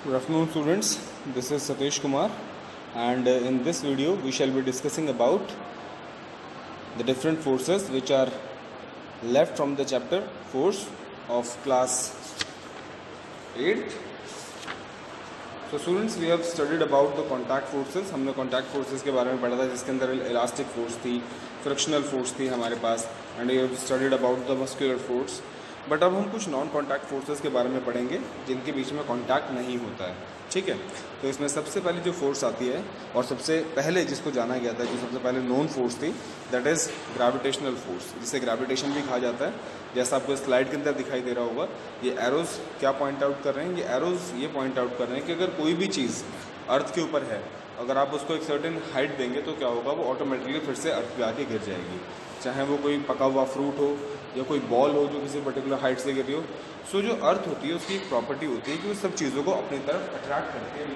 Good afternoon students, this is Satish Kumar and in this video we shall be discussing about the different forces which are left from the chapter force of class 8th. So students, we have studied about the contact forces. हमने contact forces के बारे में पढ़ा था जिसके अंदर elastic force थी, frictional force थी हमारे पास and we have studied about the muscular force. But अब हम कुछ नॉन कॉन्टैक्ट फोर्सेस के बारे में पढ़ेंगे जिनके बीच में कॉन्टैक्ट नहीं होता है, ठीक है। तो इसमें सबसे पहले जो फोर्स आती है और सबसे पहले जिसको जाना गया था, जो सबसे पहले नोन फोर्स थी, दैट इज़ ग्रेविटेशनल फोर्स, जिसे ग्रेविटेशन भी कहा जाता है। जैसा आपको स्लाइड के अंदर दिखाई दे रहा होगा, ये एरोज क्या पॉइंट आउट कर रहे हैं, ये एरोज ये पॉइंट आउट कर रहे हैं कि अगर कोई भी चीज़ अर्थ के ऊपर है, अगर आप उसको एक सर्टेन हाइट देंगे तो क्या होगा, वो ऑटोमेटिकली फिर से अर्थ पे आके गिर जाएगी। चाहे वो कोई पका हुआ फ्रूट हो या कोई बॉल हो जो किसी पर्टिकुलर हाइट से गिर रही हो। सो जो अर्थ होती है उसकी एक प्रॉपर्टी होती है कि वो सब चीज़ों को अपनी तरफ अट्रैक्ट करती है,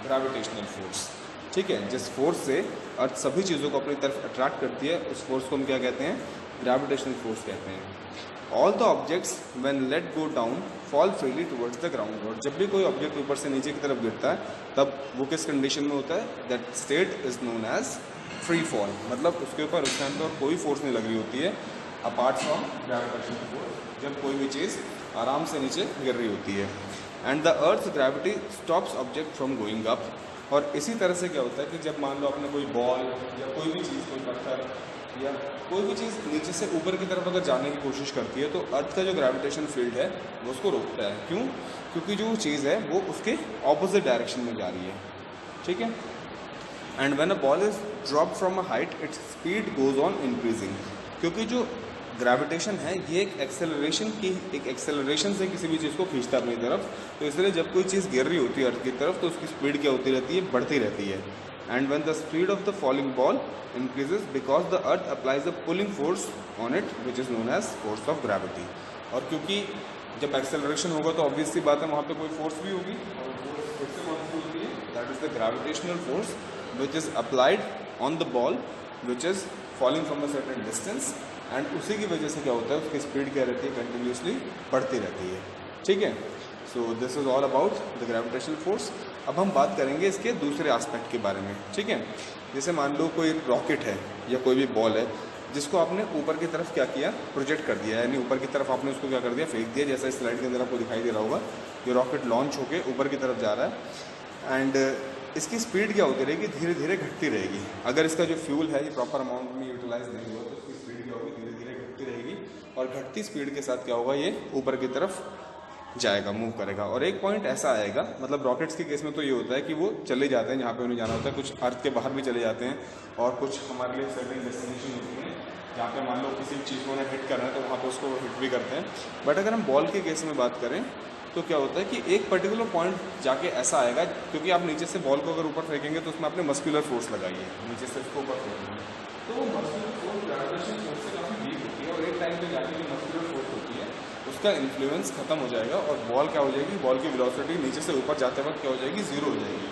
ग्रेविटेशनल फोर्स, ठीक है। जिस फोर्स से अर्थ सभी चीज़ों को अपनी तरफ अट्रैक्ट करती है उस फोर्स को हम क्या कहते हैं, ग्रेविटेशनल फोर्स कहते हैं। All the objects when let go down fall freely towards the ground. और जब भी कोई ऑब्जेक्ट ऊपर से नीचे की तरफ गिरता है तब वो किस कंडीशन में होता है, that state is known as free fall. मतलब उसके ऊपर उस टाइम पर कोई फोर्स नहीं लग रही होती है अपार्ट फ्रॉम ग्रेविटेशनल फोर्स, जब कोई भी चीज़ आराम से नीचे गिर रही होती है। And the earth gravity stops object from going up. और इसी तरह से क्या होता है कि जब मान लो आपने कोई बॉल या कोई भी चीज़, कोई पत्थर या कोई भी चीज़ नीचे से ऊपर की तरफ अगर जाने की कोशिश करती है तो अर्थ का जो ग्रेविटेशन फील्ड है वो उसको रोकता है। क्यों? क्योंकि जो चीज़ है वो उसके ऑपोजिट डायरेक्शन में जा रही है, ठीक है। And when a ball is drop from a height its speed goes on increasing. क्योंकि जो ग्रेविटेशन है ये एक एक्सेलरेशन से किसी भी चीज़ को खींचता है अपनी तरफ, तो इसलिए जब कोई चीज़ गिर रही होती है अर्थ की तरफ तो उसकी स्पीड क्या होती रहती है, बढ़ती रहती है। And when the speed of the falling ball increases because the earth applies a pulling force on it which is known as force of gravity. और क्योंकि जब एक्सेलरेशन होगा तो ऑब्वियस सी बात है वहाँ पे कोई फोर्स भी होगी, और फोर्स फिर से कौन सी होती है, that is the gravitational force which is applied on the ball which is falling from a certain distance, and उसी की वजह से क्या होता है, उसकी स्पीड क्या रहती है, कंटिन्यूसली बढ़ती रहती है, ठीक है। सो this is all about the gravitational force. अब हम बात करेंगे इसके दूसरे एस्पेक्ट के बारे में, ठीक है। जैसे मान लो कोई रॉकेट है या कोई भी बॉल है जिसको आपने ऊपर की तरफ क्या किया, प्रोजेक्ट कर दिया, यानी ऊपर की तरफ आपने उसको क्या कर दिया, फेंक दिया। जैसा इस स्लाइड के अंदर आपको दिखाई दे रहा होगा, ये रॉकेट लॉन्च होकर ऊपर की तरफ जा रहा है एंड इसकी स्पीड क्या होती रहेगी, धीरे धीरे घटती रहेगी। अगर इसका जो फ्यूल है ये प्रॉपर अमाउंट में यूटिलाइज नहीं हुआ तो इसकी स्पीड क्या होगी, धीरे धीरे घटती रहेगी, और घटती स्पीड के साथ क्या होगा, ये ऊपर की तरफ जाएगा, मूव करेगा। और एक पॉइंट ऐसा आएगा, मतलब रॉकेट्स के केस में तो ये होता है कि वो चले जाते हैं जहाँ पे उन्हें जाना होता है, कुछ अर्थ के बाहर भी चले जाते हैं, और कुछ हमारे लिए सर्टेन डेस्टिनेशन होती है जहाँ पे मान लो किसी चीज़ को उन्हें हिट करना है तो वहाँ पे उसको हिट भी करते हैं। बट अगर हम बॉल के केस में बात करें तो क्या होता है कि एक पर्टिकुलर पॉइंट जाके ऐसा आएगा, क्योंकि आप नीचे से बॉल को अगर ऊपर फेंकेंगे तो उसमें आपने मस्कुलर फोर्स लगाई है, नीचे से उसको ऊपर फेंकेंगे तो वो मस्कुलर फोर्स ग्रेविटेशन फोर्स से काफ़ी वीक होती है, और एक टाइम पे जाके जो मस्कुलर फोर्स होती है उसका इन्फ्लुएंस खत्म हो जाएगा और बॉल क्या हो जाएगी, बॉल की वेलोसिटी नीचे से ऊपर जाते वक्त क्या हो जाएगी, जीरो हो जाएगी।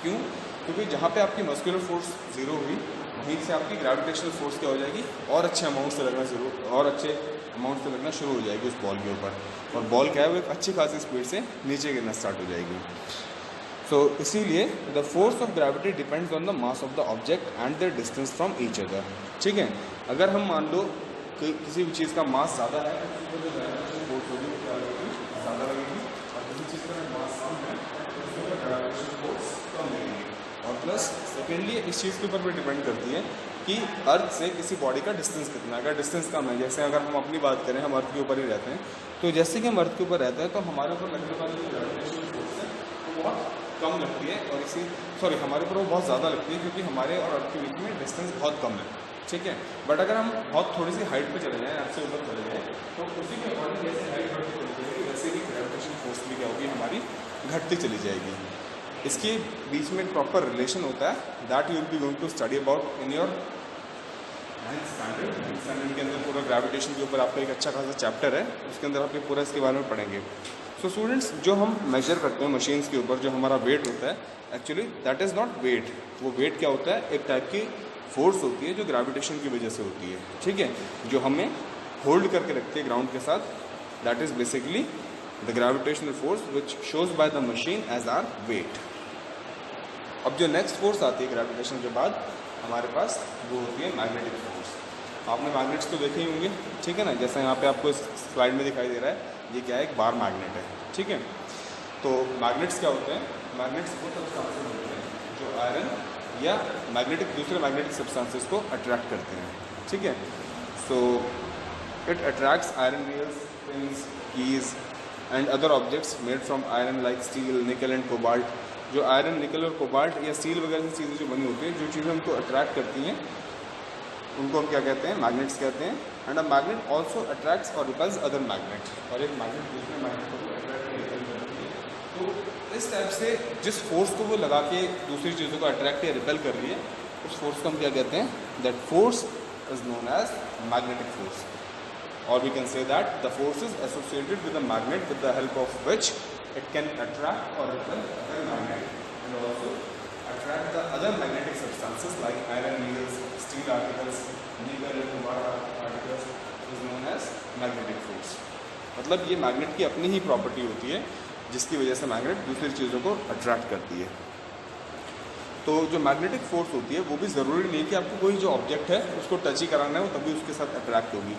क्यों? क्योंकि जहाँ पे आपकी मस्कुलर फोर्स जीरो हुई वहीं से आपकी ग्रेविटेशनल फोर्स क्या हो जाएगी, और अच्छे अमाउंट से लगना शुरू, और अच्छे अमाउंट से लगना शुरू हो जाएगी उस बॉल के ऊपर, और बॉल क्या है वो एक अच्छी खासी स्पीड से नीचे गिरना स्टार्ट हो जाएगी। सो इसीलिए the force of gravity depends on the mass of the object and the distance from each other, ठीक है। अगर हम मान लो कि किसी भी चीज़ का मास ज़्यादा है तो जो ग्रेविटेशनल फोर्स होगी क्या लगेगी, ज़्यादा लगेगी, और किसी चीज़ का मास कम है तो उसका ग्रेविटेशनल फोर्स कम लगेगी। और प्लस सेकेंडली इस चीज़ के ऊपर भी डिपेंड करती है कि अर्थ से किसी बॉडी का डिस्टेंस कितना है। अगर डिस्टेंस कम है, जैसे अगर हम अपनी बात करें, हम अर्थ के ऊपर ही रहते हैं, तो जैसे कि हम अर्थ के ऊपर रहते हैं तो हमारे ऊपर लगने वाली जो ग्रेविटेशनल फोर्स है वो बहुत कम लगती है, और हमारे ऊपर वो बहुत ज़्यादा लगती है क्योंकि हमारे और अर्थ के बीच में डिस्टेंस बहुत कम है, ठीक है। बट अगर हम बहुत थोड़ी सी हाइट पे चले जाएँ, अर्थ से ऊपर चले जाएँ, तो उसी के अकॉर्डिंग जैसे हाइट बढ़ती चली जाएगी वैसे ही ग्रेविटेशन फोर्स भी क्या होगी, हमारी घटती चली जाएगी। इसके बीच में एक प्रॉपर रिलेशन होता है, that you will be going to study about in your standard के अंदर। पूरा ग्रेविटेशन के ऊपर आपका एक अच्छा खासा चैप्टर है, उसके अंदर आप ये पूरा इसके बारे में पढ़ेंगे। सो स्टूडेंट्स, जो हम मेजर करते हैं मशीन्स के ऊपर, जो हमारा वेट होता है, actually that is not weight. वो वेट क्या होता है, एक टाइप की फोर्स होती है जो ग्रेविटेशन की वजह से होती है, ठीक है, जो हमें होल्ड करके रखती है ग्राउंड के साथ, that is basically the gravitational force which shows by the machine as our weight. अब जो नेक्स्ट फोर्स आती है ग्रेविटेशन के बाद हमारे पास, वो होती है मैग्नेटिक फोर्स। आपने मैग्नेट्स तो देखे ही होंगे, ठीक है ना, जैसा यहाँ पे आपको इस स्लाइड में दिखाई दे रहा है, ये क्या है, एक बार मैग्नेट है, ठीक है। तो मैग्नेट्स क्या होते हैं, मैग्नेट्स वो सब्सटेंसेस होते हैं जो आयरन या मैग्नेटिक दूसरे मैग्नेटिक सब्सटेंसेस को अट्रैक्ट करते हैं, ठीक है। So it attracts iron reels, pins, keys and other objects made from iron like steel, nickel and cobalt. जो आयरन, निकल और कोबाल्ट या स्टील वगैरह की चीज़ें जो बनी होती हैं, जो चीज़ें उनको अट्रैक्ट करती हैं, उनको हम क्या कहते हैं, मैग्नेट्स कहते हैं। And a magnet also attracts और रिपल्स अदर मैग्नेट, और एक मैग्नेट दूसरे मैग्नेट को भी अट्रैक्ट और रिपल करती है। तो इस टाइप से जिस फोर्स को वो लगा के दूसरी चीज़ों को अट्रैक्ट या रिपेल कर रही है, उस फोर्स को हम क्या कहते हैं, that force is known as magnetic force. और we can say that the force is associated with the magnet with the help of which it can attract or repel other magnet and also attract the other magnetic substances like iron needles, steel articles, nickel and cobalt particles is known as magnetic force। मतलब ये magnet की अपनी ही property होती है जिसकी वजह से magnet दूसरी चीज़ों को अट्रैक्ट करती है। तो जो मैग्नेटिक फोर्स होती है वो भी ज़रूरी नहीं कि आपको कोई जो ऑब्जेक्ट है उसको टच ही कराना है वो तभी उसके साथ अट्रैक्ट होगी।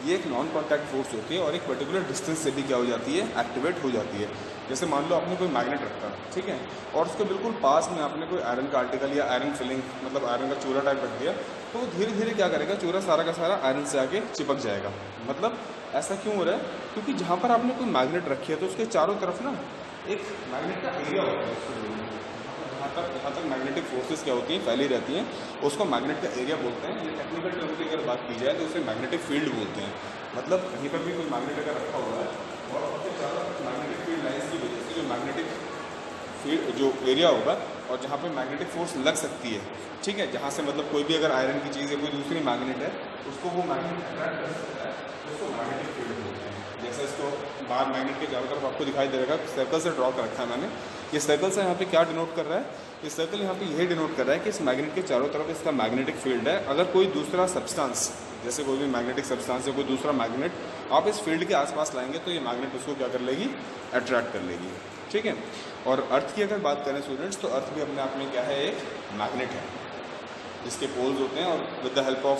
ये एक नॉन कॉन्टैक्ट फोर्स होती है और एक पर्टिकुलर डिस्टेंस से भी क्या हो जाती है, एक्टिवेट हो जाती है। जैसे मान लो आपने कोई मैग्नेट रखा, ठीक है, और उसके बिल्कुल पास में आपने कोई आयरन का आर्टिकल या आयरन फिलिंग मतलब आयरन का चूरा टाइप रख दिया, तो वो धीरे धीरे क्या करेगा, चूरा सारा का सारा आयरन से आके चिपक जाएगा। मतलब ऐसा क्यों हो रहा है, क्योंकि जहाँ पर आपने कोई मैग्नेट रखी है तो उसके चारों तरफ ना एक मैग्नेट का एरिया होता है, जहाँ तक मैग्नेटिक फोर्सेस क्या होती हैं फैली रहती हैं, उसको मैग्नेट का एरिया बोलते हैं। ये टेक्निकल टर्म की अगर बात की जाए तो उसे मैग्नेटिक फील्ड बोलते हैं। मतलब कहीं पर भी कोई मैग्नेट अगर रखा हुआ है और उसके चारों मैग्नेटिक फील्ड लाइन्स की वजह से जो मैग्नेटिक फील्ड जो एरिया होगा और जहाँ पे मैग्नेटिक फोर्स लग सकती है, ठीक है, जहाँ से मतलब कोई भी अगर आयरन की चीज़ है, कोई दूसरी मैग्नेट है, उसको वो मैग्नेट अट्रैक्ट कर सकता है, उसको मैग्नेटिक फील्ड बोलते हैं। जैसे इसको बाहर मैग्नेट के चारों तरफ आपको दिखाई दे रहेगा, सर्कल से ड्रॉ कर रखा है मैंने। ये सर्कल से यहाँ पे क्या डिनोट कर रहा है, ये सर्कल यहाँ पे यही डिनोट कर रहा है कि इस मैग्नेट के चारों तरफ इसका मैग्नेटिक फील्ड है। अगर कोई दूसरा सब्सटेंस, जैसे कोई भी मैग्नेटिक सब्सटेंस या कोई दूसरा मैग्नेट आप इस फील्ड के आसपास लाएंगे तो ये मैग्नेट उसको क्या कर लेगी, अट्रैक्ट कर लेगी, ठीक है। और अर्थ की अगर बात करें स्टूडेंट्स, तो अर्थ भी अपने आप में क्या है, एक मैग्नेट है जिसके पोल्स होते हैं, और with the help of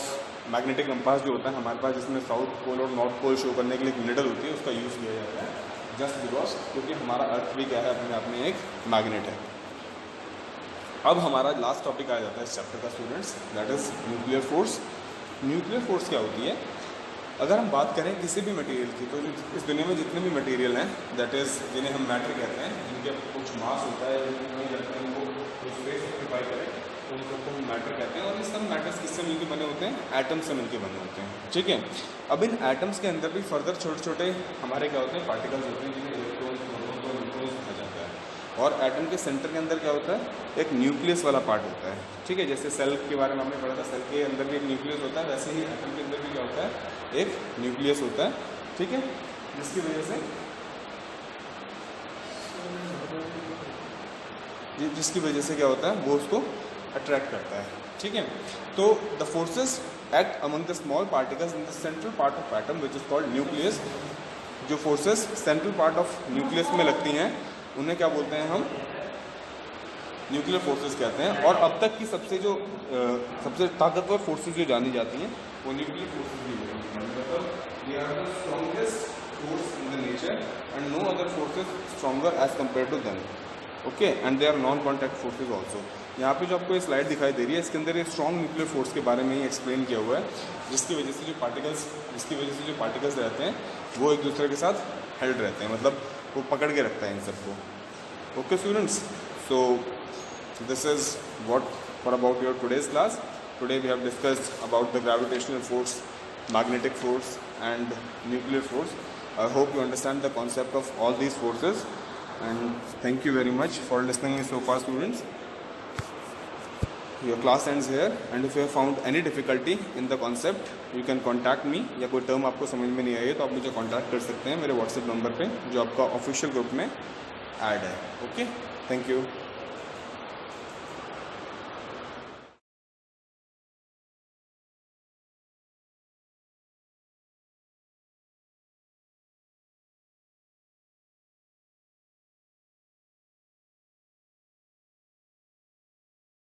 magnetic compass जो होता है हमारे पास, जिसमें साउथ पोल और नॉर्थ पोल शो करने के लिए एक निडल होती है, उसका यूज़ किया जाता है जस्ट बिकॉज, क्योंकि हमारा अर्थ भी क्या है, अपने आप में एक मैग्नेट है। अब हमारा लास्ट टॉपिक आ जाता है इस चैप्टर का students, that is nuclear force. Nuclear force क्या होती है, अगर हम बात करें किसी भी मटेरियल की, तो इस दुनिया में जितने भी मटेरियल हैं, दैट इज़ जिन्हें हम मैटर कहते हैं, जिनके कुछ मास होता है, उनको स्पेस ऑक्यूपाई करें, तो उन सबको हम मैटर कहते हैं। और ये सब मैटर्स किससे मिलकर बने होते हैं, एटम्स से मिलकर बने होते हैं, ठीक है। अब इन एटम्स के अंदर भी फर्दर छोटे छोटे हमारे क्या होते हैं, पार्टिकल्स होते हैं, जिन्हें इलेक्ट्रॉन्स, प्रोटॉन्स और न्यूट्रॉन्स कहा जाता है। और एटम के सेंटर के अंदर क्या होता है, एक न्यूक्लियस वाला पार्ट होता है, ठीक है। जैसे सेल के बारे में हमने पढ़ा था, सेल के अंदर भी एक न्यूक्लियस होता है, वैसे ही एटम के अंदर भी क्या होता है, एक न्यूक्लियस होता है, ठीक है, जिसकी वजह से क्या होता है, वो उसको अट्रैक्ट करता है, ठीक है। तो the forces act among the small particles in the central part of atom which is called nucleus. जो forces central part of nucleus में लगती हैं उन्हें क्या बोलते हैं, हम न्यूक्लियर फोर्सेस कहते हैं। और अब तक की सबसे ताकतवर फोर्सेस जो जानी जाती हैं वो न्यूक्लियर फोर्सेस भी होती हैं। मतलब they are the strongest force in the nature and no other forces stronger as compare to them, okay, and they are non contact forces also. यहाँ पे जो आपको ये स्लाइड दिखाई दे रही है, इसके अंदर एक स्ट्रॉन्ग न्यूक्लियर फोर्स के बारे में ही एक्सप्लेन किया हुआ है, जिसकी वजह से जो पार्टिकल्स रहते हैं वो एक दूसरे के साथ हेल्ड रहते हैं, मतलब वो पकड़ के रखता है इन सबको। Okay students, so this is what for about your today's class. Today we have discussed about the gravitational force, magnetic force and nuclear force. I hope you understand the concept of all these forces, and thank you very much for listening me so far students. Your class ends here, and if you have found any difficulty in the concept you can contact me, या कोई term आपको समझ में नहीं आई तो आप मुझे contact कर सकते हैं मेरे व्हाट्सएप नंबर पे जो आपका ऑफिशियल ग्रुप में ऐड है। Okay, thank you.